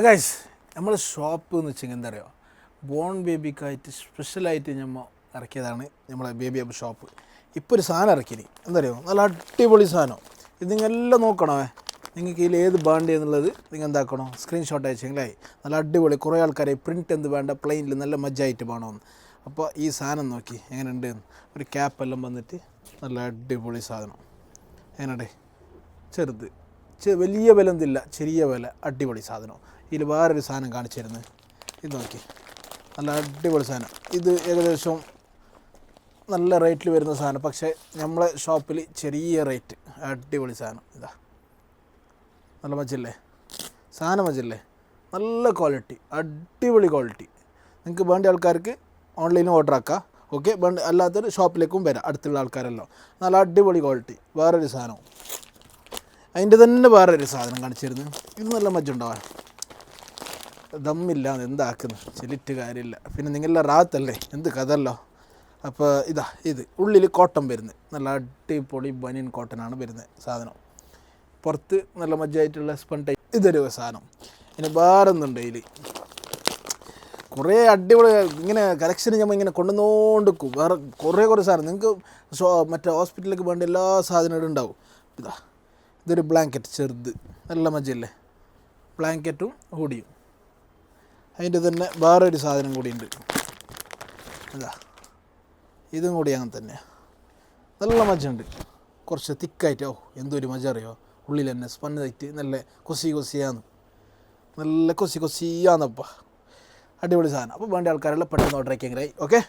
Guys നമ്മുടെ shop എന്ന് വെച്ചെങ്കിൽ എന്താ പറയുക, ബോൺ ബേബിക്കായിട്ട് സ്പെഷ്യലായിട്ട് നമ്മൾ ഇറക്കിയതാണ് നമ്മളെ ബേബി ഹബ് ഷോപ്പ്. ഇപ്പോൾ ഒരു സാധനം ഇറക്കിനി, എന്താ പറയുക, നല്ല അടിപൊളി സാധനം. ഇത് നിങ്ങളെല്ലാം നോക്കണേ, നിങ്ങൾക്ക് ഇതിൽ ഏത് ബാണ്ട് എന്നുള്ളത് നിങ്ങൾ എന്താക്കണം, സ്ക്രീൻഷോട്ട് അയച്ചെങ്കിലായി. നല്ല അടിപൊളി, കുറേ ആൾക്കാരെ പ്രിൻ്റ് എന്ത് വേണ്ട, പ്ലെയിനിൽ നല്ല മജ്ജായിട്ട് വേണമെന്ന്. അപ്പോൾ ഈ സാധനം നോക്കി എങ്ങനെയുണ്ട്, ഒരു ക്യാപ്പെല്ലാം വന്നിട്ട് നല്ല അടിപൊളി സാധനം. എങ്ങനെയുണ്ട്, ചെറുത് വലിയ വില എന്തില്ല, ചെറിയ വില, അടിപൊളി സാധനം. ഇതിൽ വേറൊരു സാധനം കാണിച്ചു തരുന്നത്, ഇത് നോക്കി, നല്ല അടിപൊളി സാധനം. ഇത് ഏകദേശം നല്ല റേറ്റിൽ വരുന്ന സാധനം, പക്ഷേ നമ്മളെ ഷോപ്പിൽ ചെറിയ റേറ്റ്, അടിപൊളി സാധനം. ഇതാ നല്ല മജ്ജല്ലേ സാധനം, മജ്ജല്ലേ, നല്ല ക്വാളിറ്റി, അടിപൊളി ക്വാളിറ്റി. നിങ്ങൾക്ക് വേണ്ട ആൾക്കാർക്ക് ഓൺലൈനിൽ ഓർഡർ ആക്കാം, ഓക്കെ. വേണ്ട അല്ലാത്തൊരു ഷോപ്പിലേക്കും വരാം, അടുത്തുള്ള ആൾക്കാരെല്ലാം. നല്ല അടിപൊളി ക്വാളിറ്റി. വേറൊരു സാധനം, അതിൻ്റെ തന്നെ വേറൊരു സാധനം കാണിച്ചിരുന്നു. ഇത് നല്ല മജ്ജുണ്ടാവാൻ, ദമ്മില്ല എന്താക്കുന്നത്, ചെല്ലിട്ട് കാര്യമില്ല. പിന്നെ നിങ്ങളെല്ലാം റാത്തല്ലേ, എന്ത് കഥല്ലോ. അപ്പോൾ ഇതാ, ഇത് ഉള്ളിൽ കോട്ടൺ വരുന്നത്, നല്ല അടിപൊളി ബനിയൻ കോട്ടനാണ് വരുന്നത് സാധനം. പുറത്ത് നല്ല മജ്ജായിട്ടുള്ള സ്പൺ. ഇതൊരു സാധനം. ഇനി വേറെ ഒന്നുണ്ട് ഇതിൽ, കുറേ അടിപൊളി ഇങ്ങനെ കളക്ഷൻ നമ്മൾ ഇങ്ങനെ കൊണ്ടുവന്നുകൊണ്ടിരിക്കും. വേറെ കുറേ സാധനം നിങ്ങൾക്ക് മറ്റേ ഹോസ്പിറ്റലിലേക്ക് വേണ്ട എല്ലാ സാധനവും ഉണ്ടാവും. ഇതാ, ഇതൊരു ബ്ലാങ്കറ്റ് ചെറുത്, നല്ല മജ്ജല്ലേ, ബ്ലാങ്കറ്റും ഹൂഡിയും. അതിൻ്റെ തന്നെ വേറൊരു സാധനം കൂടിയുണ്ട്, ഇതാ, ഇതും കൂടി അങ്ങനെ തന്നെയാണ്. നല്ല മജ്ജുണ്ട്, കുറച്ച് തിക്കായിട്ട്. എന്തൊരു മജ്ജ അറിയോ, ഉള്ളിൽ തന്നെ സ്പന്നായിട്ട് നല്ല കൊസിയാന്ന്, നല്ല കൊസിയാന്നപ്പാ, അടിപൊളി സാധനം. അപ്പോൾ വേണ്ട ആൾക്കാരെല്ലാം പെട്ടെന്ന് ഓർഡർ ആക്കിയെങ്കിലായി, ഓക്കെ.